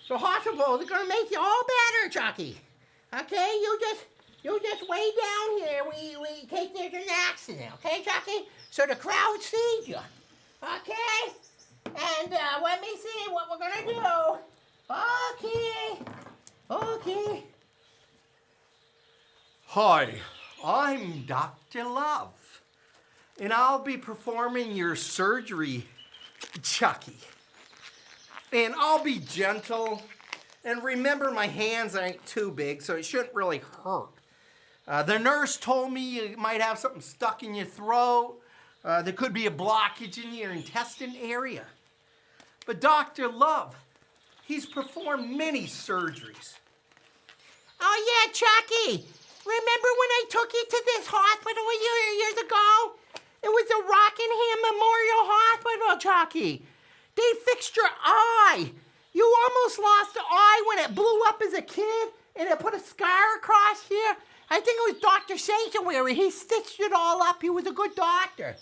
The hospital, they're gonna make you all better, Chucky. Okay, you just way down here. We take there's an accident, okay, Chucky? So the crowd sees you. Okay? And let me see what we're gonna do. Okay. Hi, I'm Dr. Love, and I'll be performing your surgery, Chucky. And I'll be gentle, and remember my hands ain't too big, so it shouldn't really hurt. The nurse told me you might have something stuck in your throat. There could be a blockage in your intestine area. But Dr. Love, he's performed many surgeries. Oh, yeah, Chucky. Remember when I took you to this hospital years ago? It was the Rockingham Memorial Hospital, Chucky. They fixed your eye. You almost lost the eye when it blew up as a kid, and it put a scar across here. I think it was Dr. Sanctuary. He stitched it all up. He was a good doctor.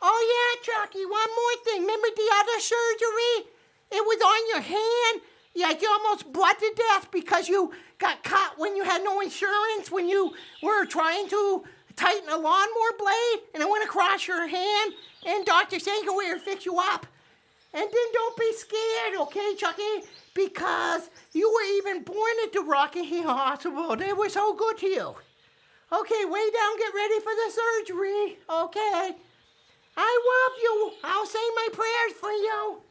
Oh, yeah, Chucky, one more thing. Remember the other surgery? It was on your hand. Yeah, you almost bled to death because you got caught when you had no insurance, when you were trying to tighten a lawnmower blade, and it went across your hand, and Dr. Sanctuary fixed you up. And then don't be scared, okay, Chucky? Because you were even born at the Rockingham Hospital. They were so good to you. Okay, way down, get ready for the surgery. Okay. I love you. I'll say my prayers for you.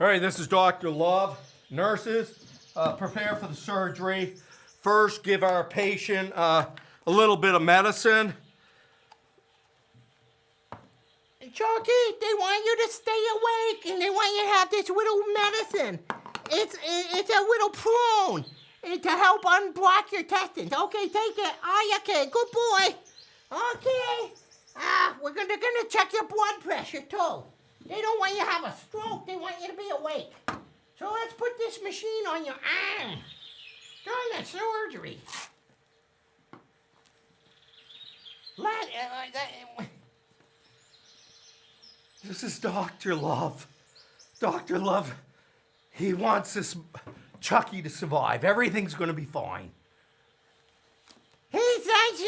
All right, this is Dr. Love. Nurses, prepare for the surgery. First, give our patient a little bit of medicine. Chucky, they want you to stay awake, and they want you to have this little medicine. It's a little prune to help unblock your intestines. Okay, take it. Oh, okay, good boy. Okay. They're gonna check your blood pressure too. They don't want you to have a stroke. They want you to be awake. So let's put this machine on your arm during the surgery. This is Dr. Love. Dr. Love, he wants this Chucky to survive. Everything's going to be fine. He says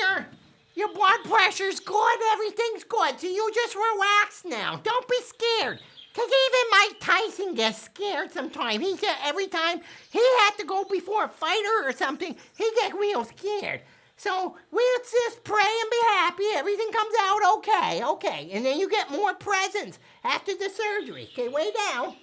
your blood pressure's good, everything's good, so you just relax now. Don't be scared. Because even Mike Tyson gets scared sometimes. He said every time he had to go before a fighter or something, he gets real scared. So we'll just pray and be happy. Everything comes out okay. And then you get more presents after the surgery. Okay, way down.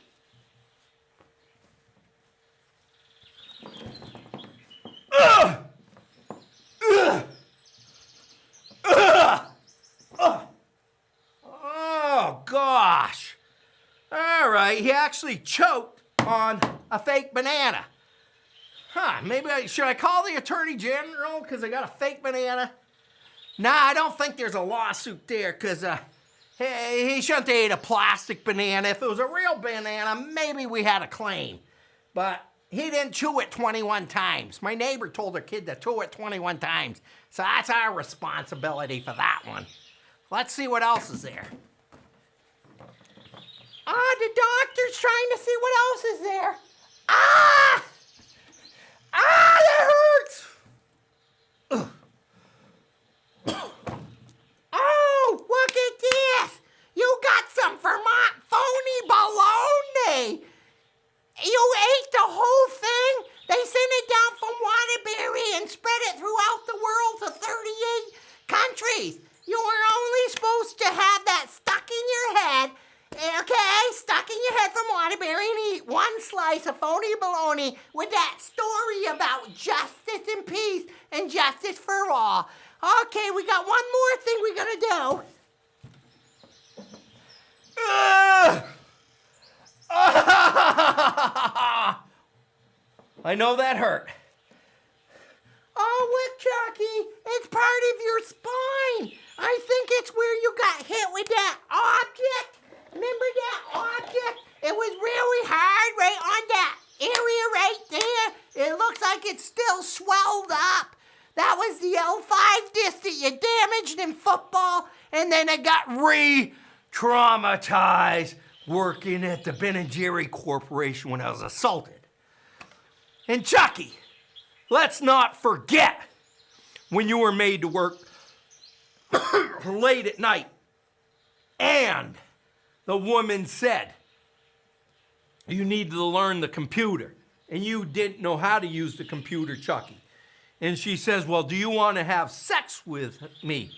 Oh, gosh. All right, he actually choked on a fake banana. Should I call the Attorney General because I got a fake banana? Nah, I don't think there's a lawsuit there because he shouldn't have ate a plastic banana. If it was a real banana, maybe we had a claim. But he didn't chew it 21 times. My neighbor told her kid to chew it 21 times. So that's our responsibility for that one. Let's see what else is there. The doctor's trying to see what else is there. Ah! That hurts! Oh, look at this! You got some Vermont phony bologna! You ate the whole thing? They sent it down from Waterbury and spread it throughout the world to 38 countries. You were only supposed to have that stuck in your head, okay? Stuck in your head from Waterbury and eat one slice of phony bologna with that story about justice and peace and justice for all. Okay, we got one more thing we gotta do. I know that hurt. Oh, look, Chucky, it's part of your spine. I think it's where you got hit with that object. Remember that object? It was really hard right on that area right there. It looks like it's still swelled up. That was the L5 disc that you damaged in football, and then it got Traumatized working at the Ben & Jerry Corporation when I was assaulted. And Chucky, let's not forget when you were made to work late at night and the woman said you needed to learn the computer and you didn't know how to use the computer, Chucky. And she says, well, do you want to have sex with me?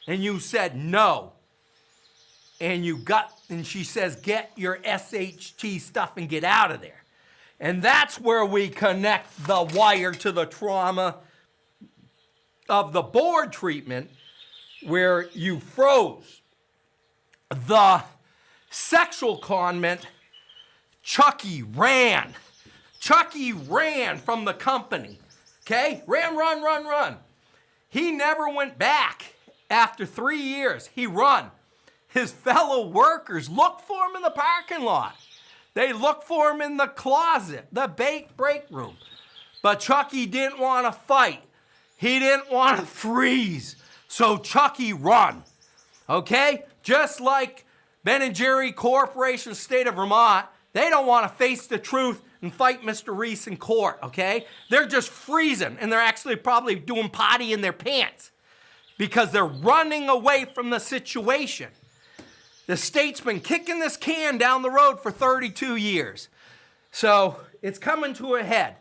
And you said no. And she says, get your SHT stuff and get out of there. And that's where we connect the wire to the trauma of the board treatment where you froze. The sexual comment, Chucky ran. Chucky ran from the company, okay? Run. He never went back. After 3 years, he run. His fellow workers looked for him in the parking lot. They looked for him in the closet, the break room. But Chucky didn't want to fight. He didn't want to freeze. So Chucky run, okay? Just like Ben & Jerry Corporation, state of Vermont, they don't want to face the truth and fight Mr. Reis in court, okay? They're just freezing, and they're actually probably doing potty in their pants because they're running away from the situation. The state's been kicking this can down the road for 32 years. So it's coming to a head.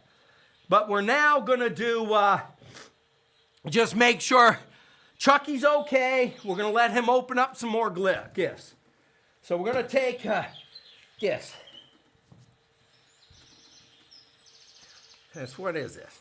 But we're now going to do, just make sure Chucky's okay. We're going to let him open up some more gifts. So we're going to take this. What is this?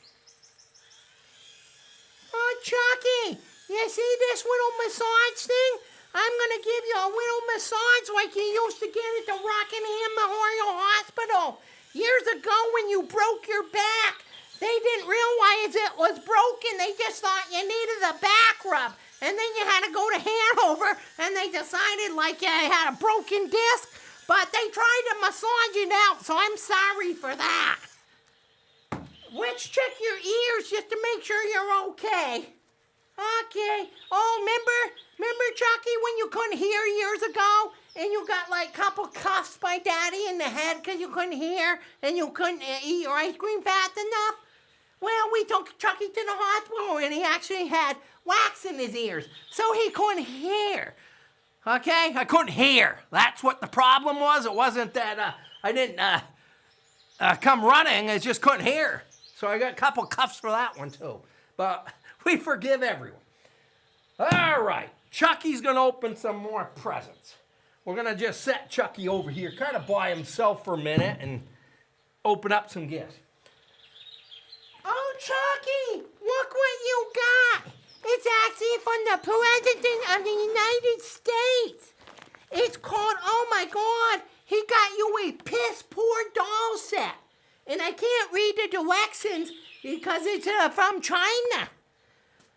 Oh, Chucky, you see this little massage thing? I'm going to give you a little massage like you used to get at the Rockingham Memorial Hospital. Years ago when you broke your back, they didn't realize it was broken. They just thought you needed a back rub. And then you had to go to Hanover, and they decided like you had a broken disc. But they tried to massage it out, so I'm sorry for that. Let's check your ears just to make sure you're okay. Okay. Oh, remember, Chucky, when you couldn't hear years ago? And you got like a couple cuffs by Daddy in the head because you couldn't hear and you couldn't eat your ice cream fast enough? Well, we took Chucky to the hospital and he actually had wax in his ears, so he couldn't hear. Okay? I couldn't hear. That's what the problem was. It wasn't that I didn't come running. I just couldn't hear. So I got a couple cuffs for that one, too. But we forgive everyone. All right. Chucky's going to open some more presents. We're going to just set Chucky over here, kind of by himself for a minute, and open up some gifts. Oh, Chucky, look what you got. It's It's actually from the President of the United States. It's called, oh my God, he got you a piss poor doll set. And I can't read the directions because it's from China.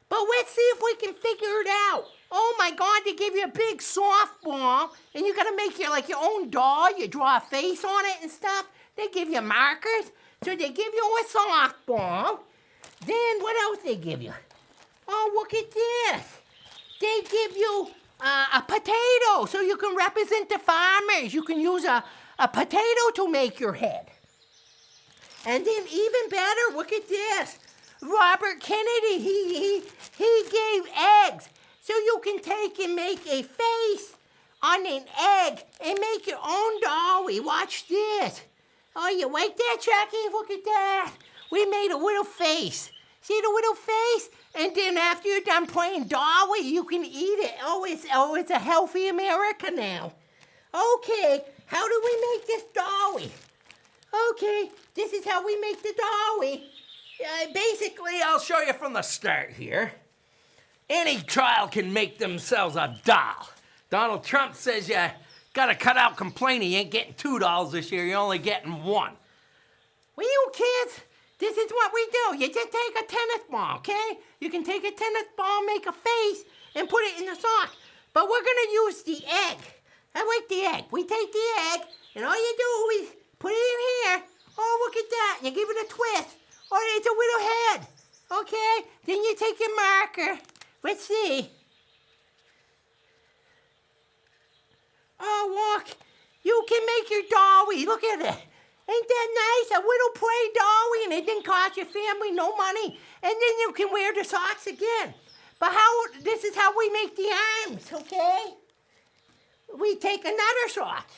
But let's see if we can figure it out. Oh my God, they give you a big softball, and you gotta make your own doll. You draw a face on it and stuff. They give you markers, so they give you a softball. Then what else they give you? Oh, look at this. They give you a potato, so you can represent the farmers. You can use a potato to make your head. And then even better, look at this. Robert Kennedy, he gave eggs. So you can take and make a face on an egg and make your own dolly. Watch this. Oh, you like that, Chucky? Look at that. We made a little face. See the little face? And then after you're done playing dolly, you can eat it. Oh, it's a healthy America now. Okay, how do we make this dolly? Okay, this is how we make the dolly. Basically, I'll show you from the start here. Any child can make themselves a doll. Donald Trump says you gotta cut out complaining. You ain't getting 2 dolls this year, you're only getting 1. Well, you kids, this is what we do. You just take a tennis ball, okay? You can take a tennis ball, make a face, and put it in the sock. But we're gonna use the egg. I like the egg. We take the egg, and all you do is put it in here. Oh, look at that. You give it a twist. Oh, it's a little head. Okay? Then you take your marker. Let's see. Oh, look. You can make your dolly. Look at it. Ain't that nice? A little play dolly, and it didn't cost your family no money. And then you can wear the socks again. But this is how we make the arms, okay? We take another sock,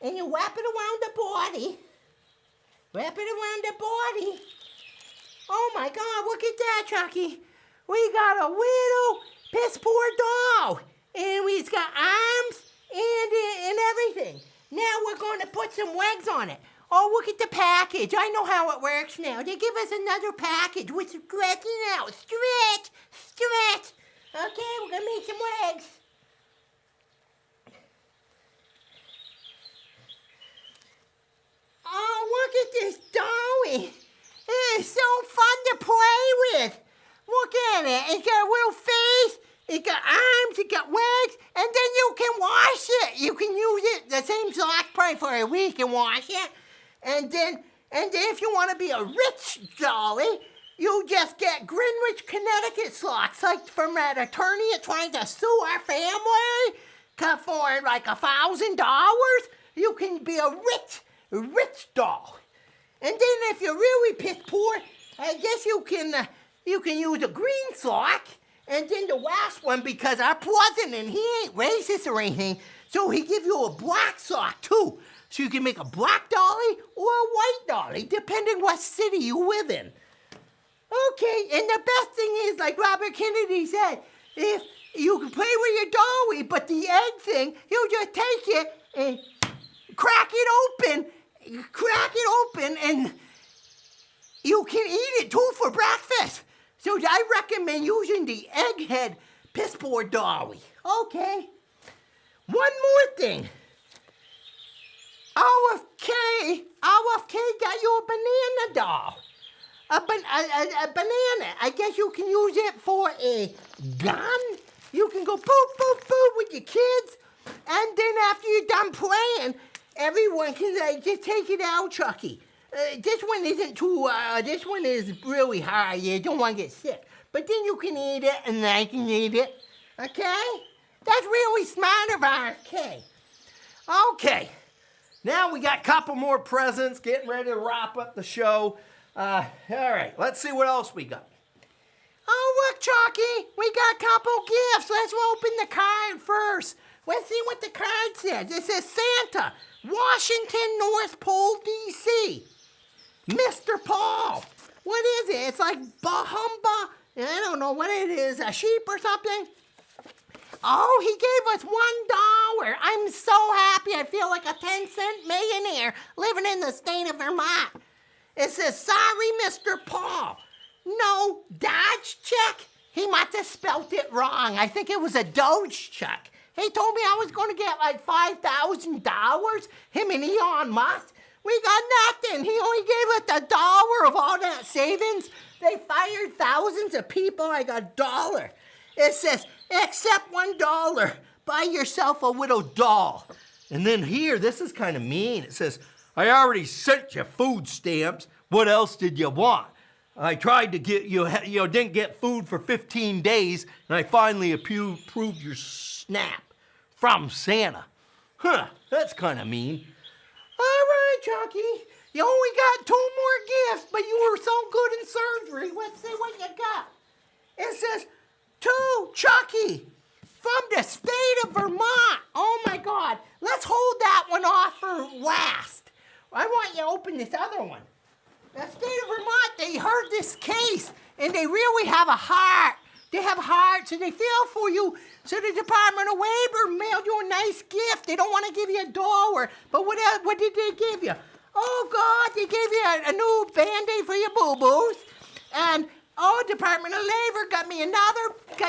and you wrap it around the body. Wrap it around the body. Oh my God, look at that, Chucky. We got a little piss poor doll. And we've got arms and everything. Now we're going to put some legs on it. Oh, look at the package. I know how it works now. They give us another package with stretching out. Stretch, stretch. Okay, we're going to make some legs. Oh, look at this dolly. It is so fun to play with. Look at it. It's got a little face. It's got arms. It's got legs. And then you can wash it. You can use it, the same sock probably for a week and wash it. And then if you want to be a rich dolly, you just get Greenwich, Connecticut socks, like from that attorney trying to sue our family for like $1,000. You can be a rich doll. And then if you're really piss poor, I guess you can use a green sock, and then the last one, because our president, he ain't racist or anything, so he give you a black sock too. So you can make a black dolly or a white dolly, depending what city you live in. Okay, and the best thing is, like Robert Kennedy said, if you can play with your dolly, but the egg thing, you just take it and crack it open, and you can eat it too for breakfast. So I recommend using the egghead piss poor dolly. Okay. One more thing. RFK got you a banana doll. A banana. I guess you can use it for a gun. You can go boop, boop, boop with your kids. And then after you're done playing, everyone can just take it out, Chucky. This one isn't too, this one is really high. You don't want to get sick. But then you can eat it, and I can eat it. Okay? That's really smart of RFK. Okay. Now we got a couple more presents, getting ready to wrap up the show. All right, let's see what else we got. Oh, look, Chucky, we got a couple gifts. Let's open the card first. Let's see what the card says. It says Santa, Washington, North Pole, D.C. Mr. Paul. What is it? It's like Bahumba. I don't know what it is, a sheep or something. Oh, he gave us $1. I'm so happy. I feel like a 10-cent millionaire living in the state of Vermont. It says, sorry, Mr. Paul. No Dodge check? He must have spelt it wrong. I think it was a Doge check. He told me I was going to get like $5,000. Him and Elon Musk. We got nothing. He only gave us $1 of all that savings. They fired thousands of people. I got $1. It says, accept $1. Buy yourself a little doll. And then here, this is kind of mean. It says, I already sent you food stamps. What else did you want? I tried to get you, didn't get food for 15 days, and I finally approved your SNAP from Santa. Huh, that's kind of mean. All right, Chucky, you only got 2 more gifts, but you were so good in surgery. Let's see what you got. It says, to Chucky from the state of Vermont. Oh, my God. Let's hold that one off for last. I want you to open this other one. The state of Vermont, they heard this case, and they really have a heart. They have hearts, and they feel for you. So the Department of Labor mailed you a nice gift. They don't want to give you $1, but what did they give you? Oh, God, they gave you a new Band-Aid for your boo-boos. And, Department of Labor got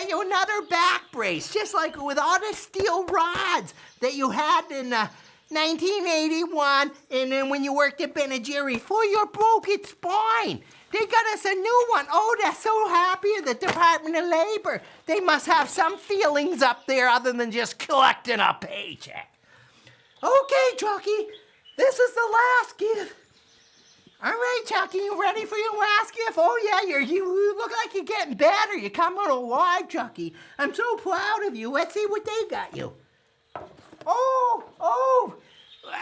you another back brace, just like with all the steel rods that you had in 1981, and then when you worked at Ben & Jerry for your broken spine. They got us a new one. Oh, they're so happy at the Department of Labor. They must have some feelings up there other than just collecting a paycheck. Okay, Chucky, this is the last gift. All right, Chucky, you ready for your last gift? Oh, yeah, you look like you're getting better. You're coming alive, Chucky. I'm so proud of you. Let's see what they got you. Oh,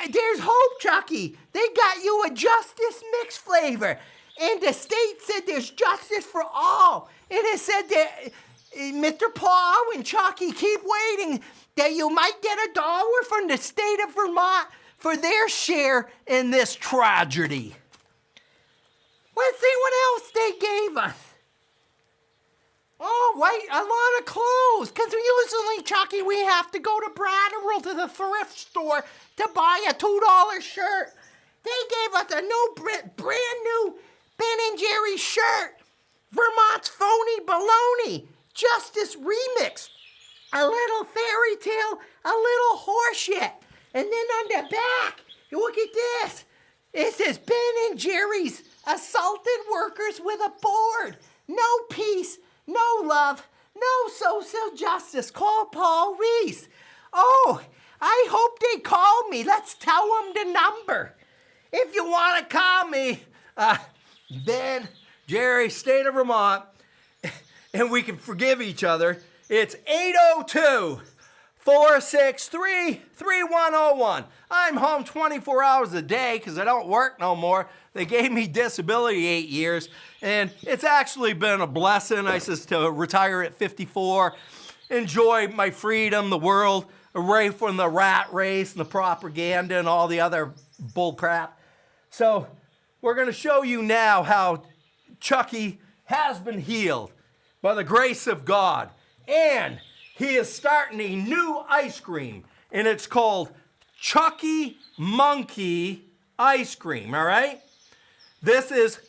there's hope, Chucky. They got you a Justice Mix flavor. And the state said there's justice for all. And it said that, Mr. Paul and Chucky, keep waiting, that you might get $1 from the state of Vermont for their share in this tragedy. Let's see what else they gave us. Oh, wait, a lot of clothes. Because usually, Chucky, we have to go to Brattleboro to the thrift store to buy a $2 shirt. They gave us a brand new Ben & Jerry shirt. Vermont's Phony Baloney. Justice Remix. A little fairy tale. A little horseshit. And then on the back, look at this. It says Ben & Jerry's assaulted workers with a board. No peace. No love, no social justice. Call Paul Reis. Oh, I hope they call me. Let's tell them the number. If you want to call me, Ben, Jerry, state of Vermont, and we can forgive each other, it's 802-463-3101. I'm home 24 hours a day because I don't work no more. They gave me disability 8 years, and it's actually been a blessing. I says to retire at 54, enjoy my freedom, the world, away from the rat race and the propaganda and all the other bull crap. So we're going to show you now how Chucky has been healed by the grace of God, and he is starting a new ice cream, and it's called Chucky Monkey ice cream, all right? This is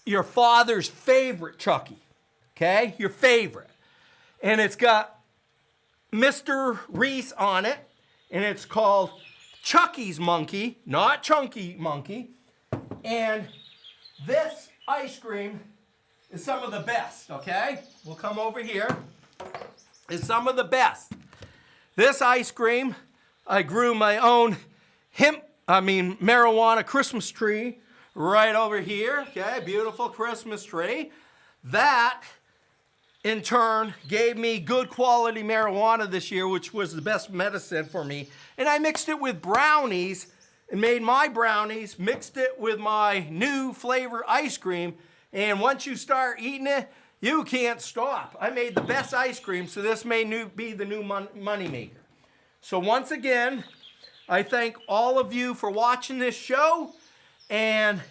your father's favorite Chucky, okay? Your favorite. And it's got Mr. Reis on it, and it's called Chucky's Monkey, not Chunky Monkey. And this ice cream is some of the best, okay? We'll come over here. It's some of the best. This ice cream, I grew my own marijuana Christmas tree right over here, okay? Beautiful Christmas tree. That, in turn, gave me good quality marijuana this year, which was the best medicine for me. And I mixed it with brownies and made my brownies, mixed it with my new flavor ice cream. And once you start eating it, you can't stop. I made the best ice cream, so this may be the new money maker. So once again, I thank all of you for watching this show, and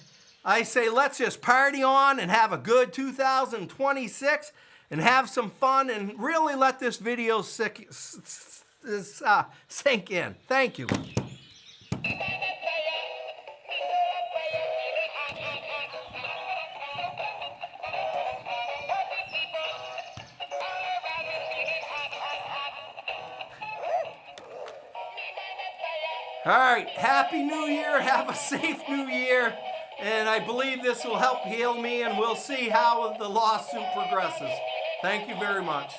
I say let's just party on and have a good 2026 and have some fun and really let this video sink in. Thank you. All right, Happy New Year. Have a safe New Year. And I believe this will help heal me, and we'll see how the lawsuit progresses. Thank you very much.